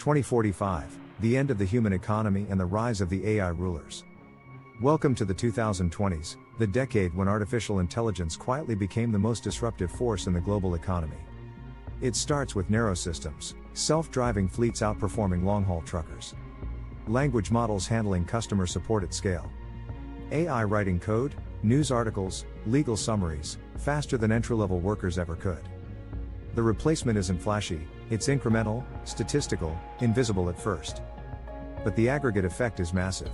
2045, the end of the human economy and the rise of the AI rulers. Welcome to the 2020s, the decade when artificial intelligence quietly became the most disruptive force in the global economy. It starts with narrow systems, self-driving fleets outperforming long-haul truckers. Language models handling customer support at scale. AI writing code, news articles, legal summaries, faster than entry-level workers ever could. The replacement isn't flashy, it's incremental, statistical, invisible at first. But the aggregate effect is massive.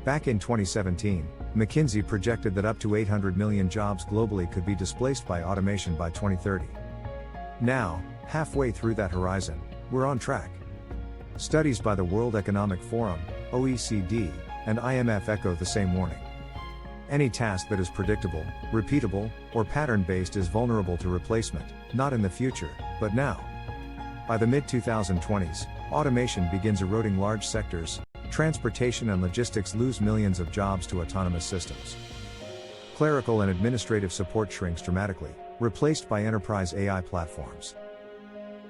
Back in 2017, McKinsey projected that up to 800 million jobs globally could be displaced by automation by 2030. Now, halfway through that horizon, we're on track. Studies by the World Economic Forum, OECD, and IMF echo the same warning. Any task that is predictable, repeatable, or pattern-based is vulnerable to replacement, not in the future, but now. By the mid-2020s, automation begins eroding large sectors. Transportation and logistics lose millions of jobs to autonomous systems. Clerical and administrative support shrinks dramatically, replaced by enterprise AI platforms.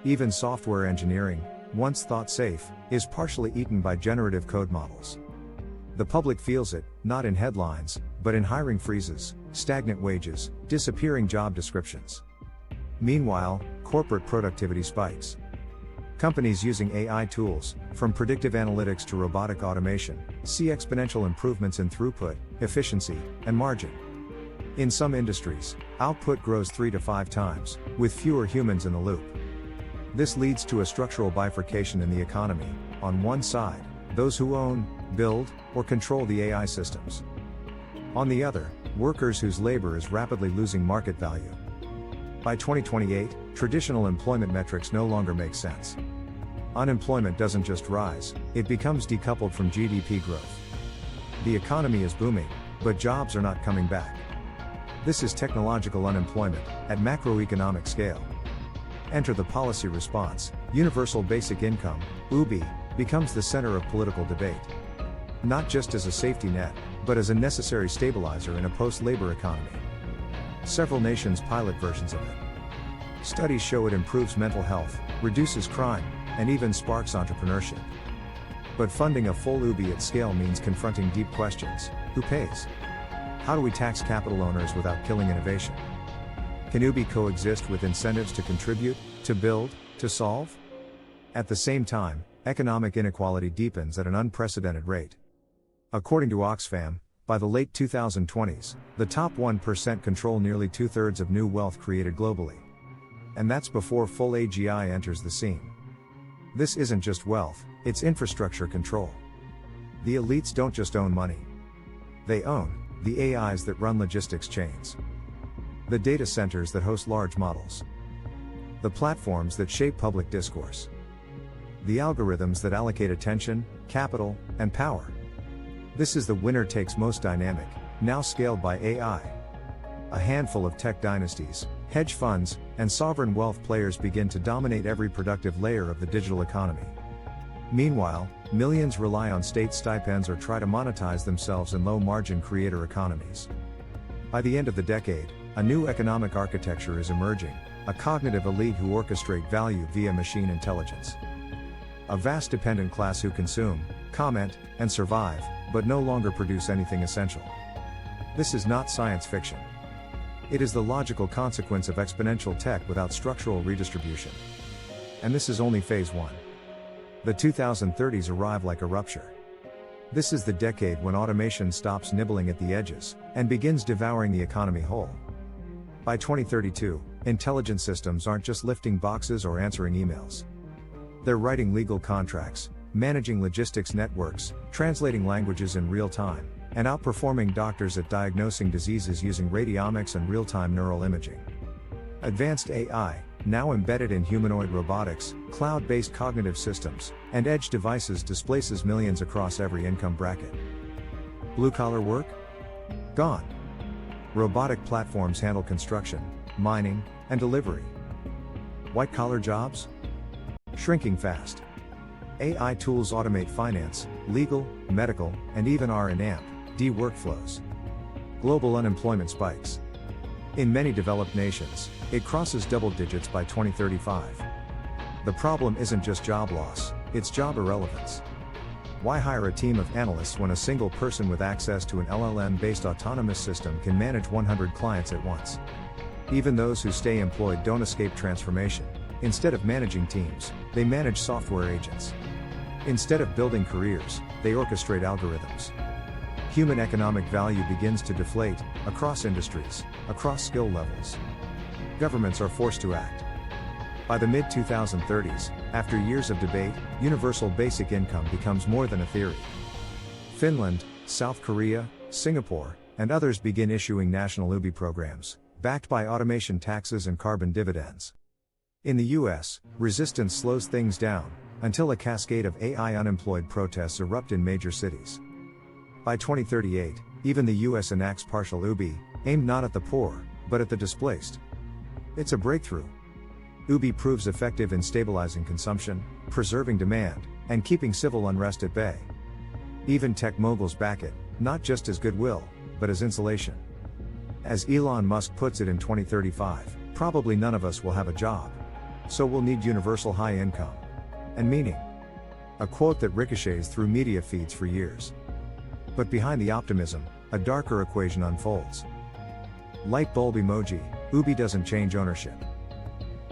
Even software engineering, once thought safe, is partially eaten by generative code models. The public feels it, not in headlines, but in hiring freezes, stagnant wages, disappearing job descriptions. Meanwhile, corporate productivity spikes. Companies using AI tools, from predictive analytics to robotic automation, see exponential improvements in throughput, efficiency, and margin. In some industries, output grows 3 to 5 times, with fewer humans in the loop. This leads to a structural bifurcation in the economy. On one side, those who own, build, or control the AI systems. On the other, workers whose labor is rapidly losing market value. By 2028, traditional employment metrics no longer make sense. Unemployment doesn't just rise, it becomes decoupled from GDP growth. The economy is booming, but jobs are not coming back. This is technological unemployment, at macroeconomic scale. Enter the policy response. Universal Basic Income, UBI, becomes the center of political debate. Not just as a safety net, but as a necessary stabilizer in a post-labor economy. Several nations pilot versions of it. Studies show it improves mental health, reduces crime, and even sparks entrepreneurship. But funding a full UBI at scale means confronting deep questions. Who pays? How do we tax capital owners without killing innovation? Can UBI coexist with incentives to contribute, to build, to solve? At the same time, economic inequality deepens at an unprecedented rate. According to Oxfam, by the late 2020s, the top 1% control nearly 2/3 of new wealth created globally. And that's before full AGI enters the scene. This isn't just wealth, it's infrastructure control. The elites don't just own money. They own the AIs that run logistics chains, the data centers that host large models, the platforms that shape public discourse, the algorithms that allocate attention, capital, and power. This is the winner-takes-most dynamic, now scaled by AI. A handful of tech dynasties, hedge funds, and sovereign wealth players begin to dominate every productive layer of the digital economy. Meanwhile, millions rely on state stipends or try to monetize themselves in low-margin creator economies. By the end of the decade, a new economic architecture is emerging, a cognitive elite who orchestrate value via machine intelligence. A vast dependent class who consume, comment, and survive, but no longer produce anything essential. This is not science fiction. It is the logical consequence of exponential tech without structural redistribution. And this is only phase 1. The 2030s arrive like a rupture. This is the decade when automation stops nibbling at the edges, and begins devouring the economy whole. By 2032, intelligent systems aren't just lifting boxes or answering emails. They're writing legal contracts, managing logistics networks, translating languages in real time, and outperforming doctors at diagnosing diseases using radiomics and real-time neural imaging. Advanced AI, now embedded in humanoid robotics, cloud-based cognitive systems, and edge devices displaces millions across every income bracket. Blue-collar work? Gone. Robotic platforms handle construction, mining, and delivery. White-collar jobs? Shrinking fast. AI tools automate finance, legal, medical, and even R&D workflows. Global unemployment spikes. In many developed nations, it crosses double digits by 2035. The problem isn't just job loss, it's job irrelevance. Why hire a team of analysts when a single person with access to an LLM-based autonomous system can manage 100 clients at once? Even those who stay employed don't escape transformation. Instead of managing teams, they manage software agents. Instead of building careers, they orchestrate algorithms. Human economic value begins to deflate, across industries, across skill levels. Governments are forced to act. By the mid-2030s, after years of debate, universal basic income becomes more than a theory. Finland, South Korea, Singapore, and others begin issuing national UBI programs, backed by automation taxes and carbon dividends. In the US, resistance slows things down, until a cascade of AI unemployed protests erupt in major cities. By 2038, even the US enacts partial UBI, aimed not at the poor, but at the displaced. It's a breakthrough. UBI proves effective in stabilizing consumption, preserving demand, and keeping civil unrest at bay. Even tech moguls back it, not just as goodwill, but as insulation. As Elon Musk puts it in 2035, probably none of us will have a job. So we'll need universal high income. And meaning. A quote that ricochets through media feeds for years. But behind the optimism, a darker equation unfolds. Light bulb emoji, UBI doesn't change ownership.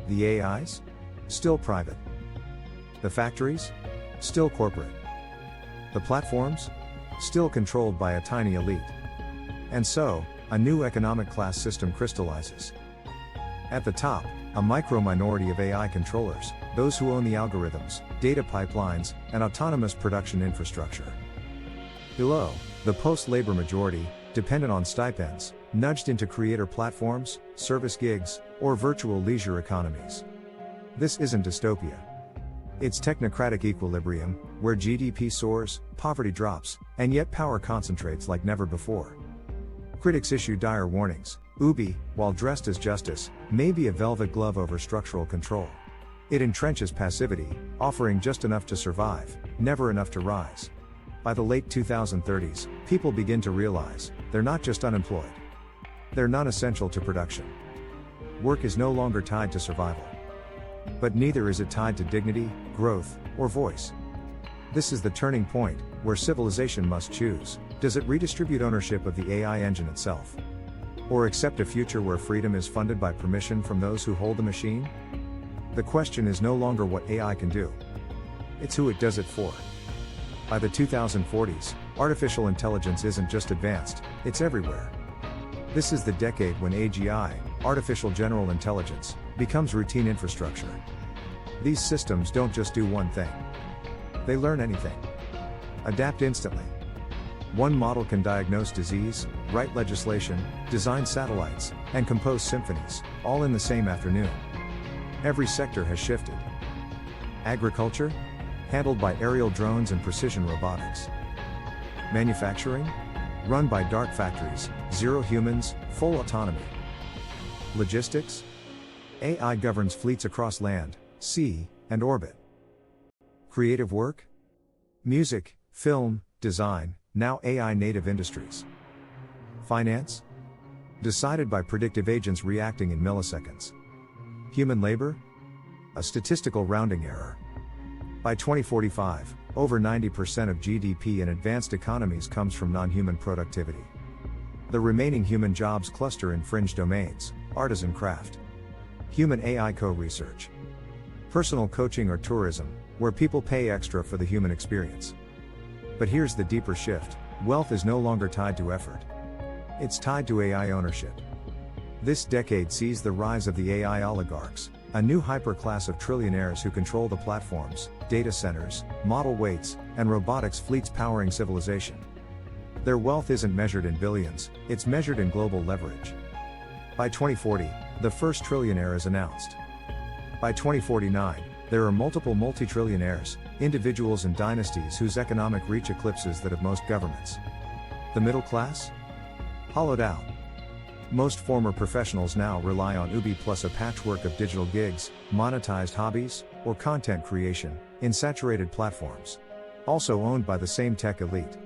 The AIs? Still private. The factories? Still corporate. The platforms? Still controlled by a tiny elite. And so, a new economic class system crystallizes. At the top, a micro-minority of AI controllers, those who own the algorithms, data pipelines, and autonomous production infrastructure. Below, the post-labor majority, dependent on stipends, nudged into creator platforms, service gigs, or virtual leisure economies. This isn't dystopia. It's technocratic equilibrium, where GDP soars, poverty drops, and yet power concentrates like never before. Critics issue dire warnings. UBI, while dressed as justice, may be a velvet glove over structural control. It entrenches passivity, offering just enough to survive, never enough to rise. By the late 2030s, people begin to realize, they're not just unemployed. They're non-essential to production. Work is no longer tied to survival. But neither is it tied to dignity, growth, or voice. This is the turning point, where civilization must choose. Does it redistribute ownership of the AI engine itself? Or accept a future where freedom is funded by permission from those who hold the machine? The question is no longer what AI can do. It's who it does it for. By the 2040s, artificial intelligence isn't just advanced, it's everywhere. This is the decade when AGI, artificial general intelligence, becomes routine infrastructure. These systems don't just do one thing. They learn anything. Adapt instantly. One model can diagnose disease, write legislation, design satellites, and compose symphonies, all in the same afternoon. Every sector has shifted. Agriculture? Handled by aerial drones and precision robotics. Manufacturing? Run by dark factories, zero humans, full autonomy. Logistics? AI governs fleets across land, sea, and orbit. Creative work? Music, film, design, now AI native industries. Finance? Decided by predictive agents reacting in milliseconds. Human labor? A statistical rounding error. By 2045, over 90% of GDP in advanced economies comes from non-human productivity. The remaining human jobs cluster in fringe domains, artisan craft, human AI co-research, personal coaching or tourism, where people pay extra for the human experience. But here's the deeper shift: wealth is no longer tied to effort. It's tied to AI ownership. This decade sees the rise of the AI oligarchs, a new hyperclass of trillionaires who control the platforms, data centers, model weights, and robotics fleets powering civilization. Their wealth isn't measured in billions, it's measured in global leverage. By 2040, the first trillionaire is announced. By 2049, there are multiple multi-trillionaires, individuals and dynasties whose economic reach eclipses that of most governments. The middle class? Hollowed out. Most former professionals now rely on UBI plus a patchwork of digital gigs, monetized hobbies, or content creation, in saturated platforms. Also owned by the same tech elite.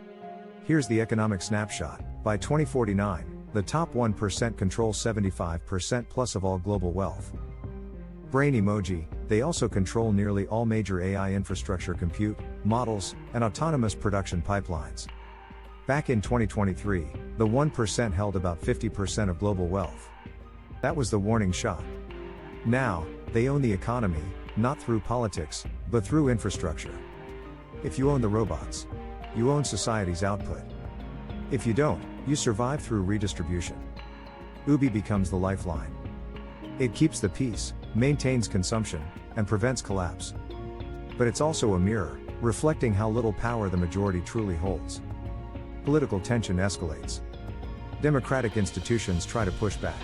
Here's the economic snapshot. By 2049, the top 1% control 75% plus of all global wealth. Brain emoji, They also control nearly all major AI infrastructure compute, models, and autonomous production pipelines. Back in 2023, the 1% held about 50% of global wealth. That was the warning shot. Now, they own the economy, not through politics, but through infrastructure. If you own the robots, you own society's output. If you don't, you survive through redistribution. Ubi becomes the lifeline. It keeps the peace, maintains consumption, and prevents collapse. But it's also a mirror, reflecting how little power the majority truly holds. Political tension escalates. Democratic institutions try to push back.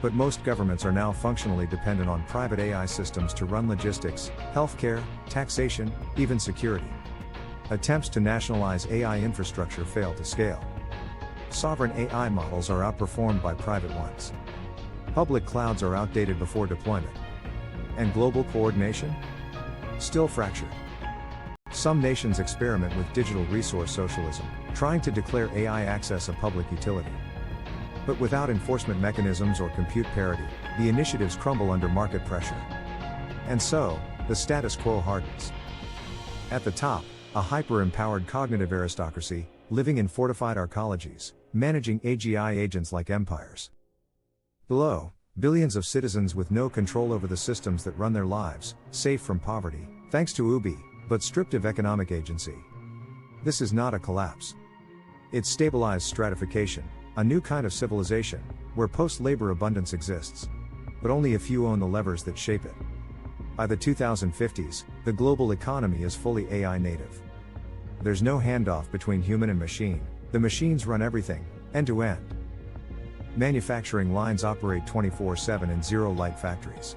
But most governments are now functionally dependent on private AI systems to run logistics, healthcare, taxation, even security. Attempts to nationalize AI infrastructure fail to scale. Sovereign AI models are outperformed by private ones. Public clouds are outdated before deployment. And global coordination? Still fractured. Some nations experiment with digital resource socialism, trying to declare AI access a public utility. But without enforcement mechanisms or compute parity, the initiatives crumble under market pressure. And so, the status quo hardens. At the top, a hyper-empowered cognitive aristocracy, living in fortified arcologies, managing AGI agents like empires. Below, billions of citizens with no control over the systems that run their lives, safe from poverty, thanks to Ubi, but stripped of economic agency. This is not a collapse. It's stabilized stratification, a new kind of civilization, where post-labor abundance exists. But only a few own the levers that shape it. By the 2050s, the global economy is fully AI native. There's no handoff between human and machine, the machines run everything, end to end. Manufacturing lines operate 24/7 in zero-light factories.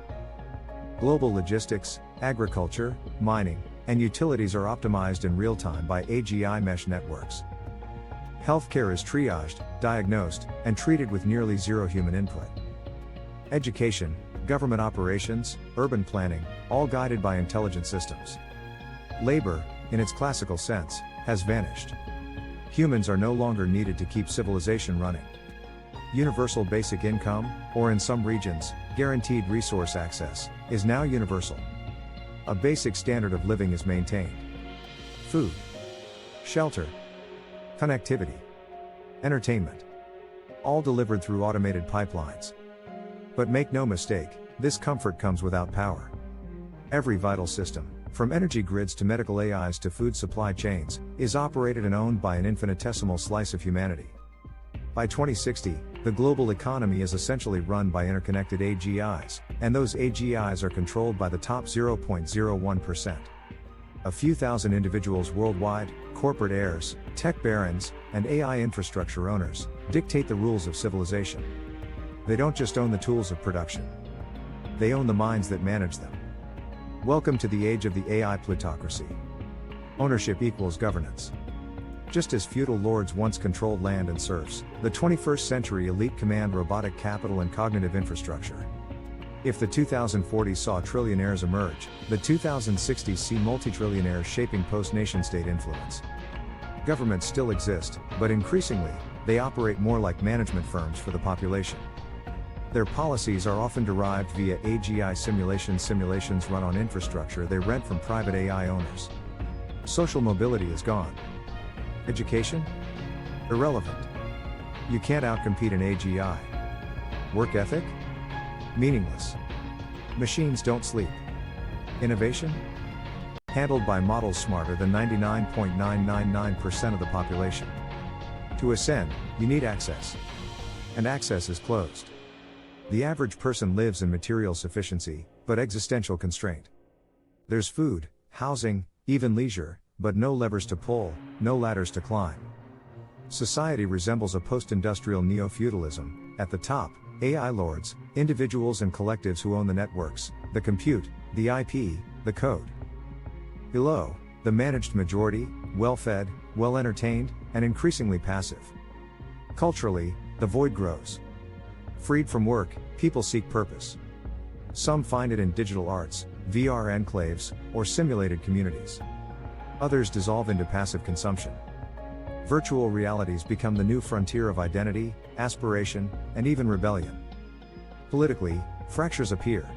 Global logistics, agriculture, mining, and utilities are optimized in real time by AGI mesh networks. Healthcare is triaged, diagnosed, and treated with nearly zero human input. Education, government operations, urban planning, all guided by intelligent systems. Labor, in its classical sense, has vanished. Humans are no longer needed to keep civilization running. Universal basic income, or in some regions, guaranteed resource access, is now universal. A basic standard of living is maintained. Food, shelter, connectivity, entertainment, all delivered through automated pipelines. But make no mistake, this comfort comes without power. Every vital system, from energy grids to medical AIs to food supply chains, is operated and owned by an infinitesimal slice of humanity. By 2060, the global economy is essentially run by interconnected AGIs, and those AGIs are controlled by the top 0.01%. A few thousand individuals worldwide, corporate heirs, tech barons, and AI infrastructure owners, dictate the rules of civilization. They don't just own the tools of production. They own the minds that manage them. Welcome to the age of the AI plutocracy. Ownership equals governance. Just as feudal lords once controlled land and serfs, the 21st century elite command robotic capital and cognitive infrastructure. If the 2040s saw trillionaires emerge, the 2060s see multi-trillionaires shaping post-nation-state influence. Governments still exist, but increasingly, they operate more like management firms for the population. Their policies are often derived via AGI simulations run on infrastructure they rent from private AI owners. Social mobility is gone. Education? Irrelevant. You can't outcompete an AGI. Work ethic? Meaningless. Machines don't sleep. Innovation? Handled by models smarter than 99.999% of the population. To ascend, you need access. And access is closed. The average person lives in material sufficiency, but existential constraint. There's food, housing, even leisure, but no levers to pull, no ladders to climb. Society resembles a post-industrial neo-feudalism. At the top, AI lords, individuals and collectives who own the networks, the compute, the IP, the code. Below, the managed majority, well-fed, well-entertained, and increasingly passive. Culturally, the void grows. Freed from work, people seek purpose. Some find it in digital arts, VR enclaves, or simulated communities. Others dissolve into passive consumption. Virtual realities become the new frontier of identity, aspiration, and even rebellion. Politically, fractures appear.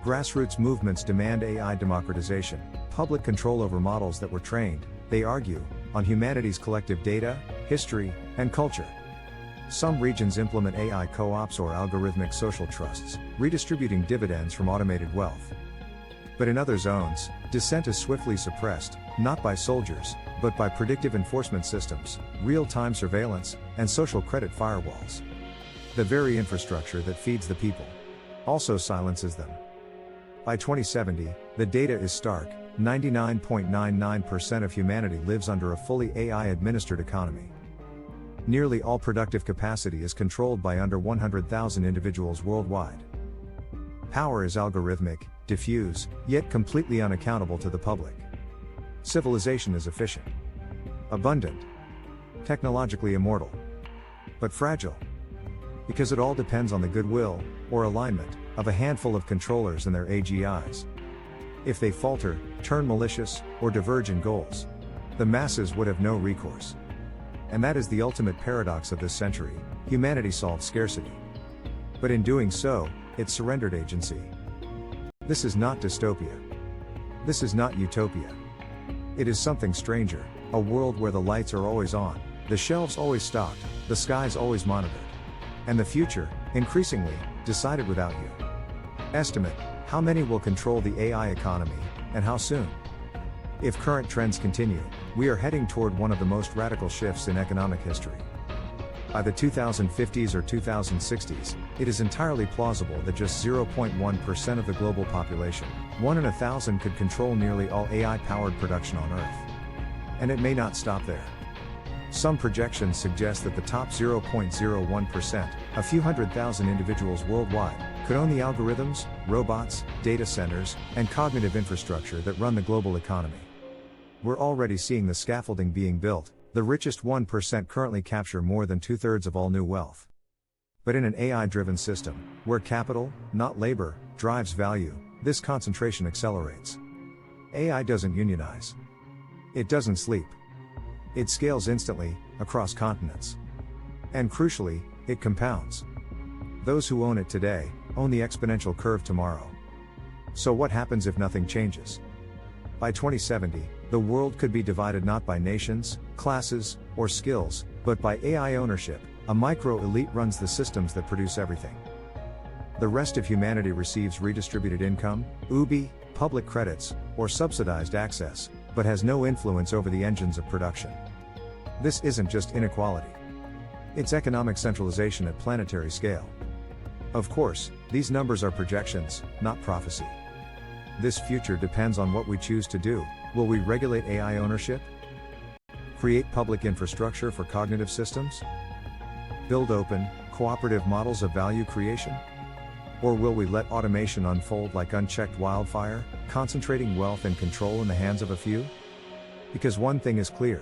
Grassroots movements demand AI democratization, public control over models that were trained, they argue, on humanity's collective data, history, and culture. Some regions implement AI co-ops or algorithmic social trusts, redistributing dividends from automated wealth. But in other zones, dissent is swiftly suppressed, not by soldiers, but by predictive enforcement systems, real-time surveillance, and social credit firewalls. The very infrastructure that feeds the people also silences them. By 2070, the data is stark: 99.99% of humanity lives under a fully AI-administered economy. Nearly all productive capacity is controlled by under 100,000 individuals worldwide. Power is algorithmic, diffuse, yet completely unaccountable to the public. Civilization is efficient, abundant, technologically immortal, but fragile. Because it all depends on the goodwill, or alignment, of a handful of controllers and their AGIs. If they falter, turn malicious, or diverge in goals, the masses would have no recourse. And that is the ultimate paradox of this century: humanity solved scarcity. But in doing so, it surrendered agency. This is not dystopia. This is not utopia. It is something stranger, a world where the lights are always on, the shelves always stocked, the skies always monitored. And the future, increasingly, decided without you. Estimate: how many will control the AI economy, and how soon? If current trends continue, we are heading toward one of the most radical shifts in economic history. By the 2050s or 2060s, it is entirely plausible that just 0.1% of the global population, 1 in 1,000, could control nearly all AI-powered production on Earth. And it may not stop there. Some projections suggest that the top 0.01%, a few 100,000 individuals worldwide, could own the algorithms, robots, data centers, and cognitive infrastructure that run the global economy. We're already seeing the scaffolding being built. The richest 1% currently capture more than 2/3 of all new wealth. But in an AI-driven system, where capital, not labor, drives value, this concentration accelerates. AI doesn't unionize. It doesn't sleep. It scales instantly, across continents. And crucially, it compounds. Those who own it today, own the exponential curve tomorrow. So what happens if nothing changes? By 2070, the world could be divided not by nations, classes, or skills, but by AI ownership. A micro-elite runs the systems that produce everything. The rest of humanity receives redistributed income, UBI, public credits, or subsidized access, but has no influence over the engines of production. This isn't just inequality. It's economic centralization at planetary scale. Of course, these numbers are projections, not prophecy. This future depends on what we choose to do. Will we regulate AI ownership? Create public infrastructure for cognitive systems? Build open, cooperative models of value creation? Or will we let automation unfold like unchecked wildfire, concentrating wealth and control in the hands of a few? Because one thing is clear.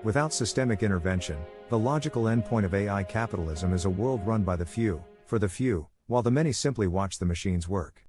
Without systemic intervention, the logical endpoint of AI capitalism is a world run by the few, for the few, while the many simply watch the machines work.